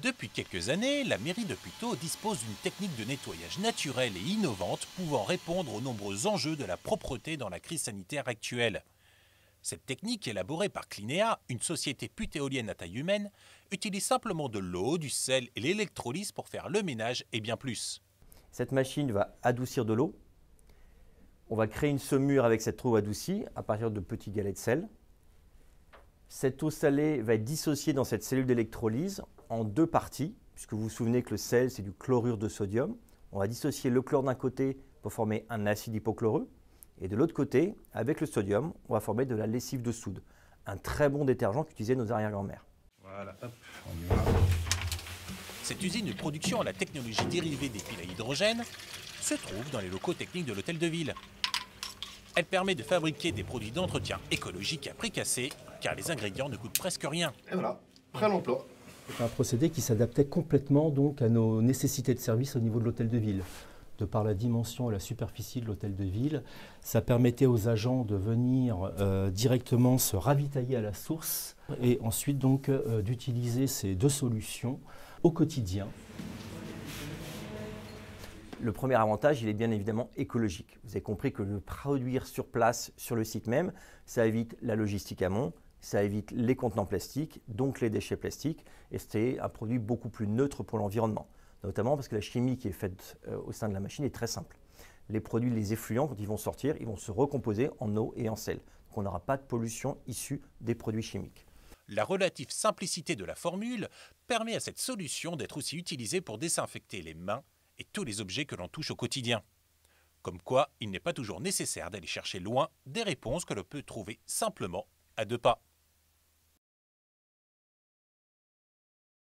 Depuis quelques années, la mairie de Puteaux dispose d'une technique de nettoyage naturelle et innovante pouvant répondre aux nombreux enjeux de la propreté dans la crise sanitaire actuelle. Cette technique, élaborée par Clinea, une société putéolienne à taille humaine, utilise simplement de l'eau, du sel et l'électrolyse pour faire le ménage et bien plus. Cette machine va adoucir de l'eau. On va créer une saumure avec cette eau adoucie à partir de petits galets de sel. Cette eau salée va être dissociée dans cette cellule d'électrolyse en deux parties, puisque vous vous souvenez que le sel, c'est du chlorure de sodium. On va dissocier le chlore d'un côté pour former un acide hypochloreux, et de l'autre côté, avec le sodium, on va former de la lessive de soude, un très bon détergent qu'utilisaient nos arrière-grand-mères. Voilà, hop, on y va. Cette usine de production à la technologie dérivée des piles à hydrogène se trouve dans les locaux techniques de l'hôtel de ville. Elle permet de fabriquer des produits d'entretien écologique à prix cassé, car les ingrédients ne coûtent presque rien. Et voilà, prêt à l'emploi. C'est un procédé qui s'adaptait complètement donc à nos nécessités de service au niveau de l'hôtel de ville. De par la dimension et la superficie de l'hôtel de ville, ça permettait aux agents de venir directement se ravitailler à la source et ensuite donc d'utiliser ces deux solutions au quotidien. Le premier avantage, il est bien évidemment écologique. Vous avez compris que le produire sur place, sur le site même, ça évite la logistique amont, ça évite les contenants plastiques, donc les déchets plastiques, et c'est un produit beaucoup plus neutre pour l'environnement, notamment parce que la chimie qui est faite au sein de la machine est très simple. Les produits, les effluents, quand ils vont sortir, ils vont se recomposer en eau et en sel. Donc on n'aura pas de pollution issue des produits chimiques. La relative simplicité de la formule permet à cette solution d'être aussi utilisée pour désinfecter les mains et tous les objets que l'on touche au quotidien. Comme quoi, il n'est pas toujours nécessaire d'aller chercher loin des réponses que l'on peut trouver simplement à deux pas.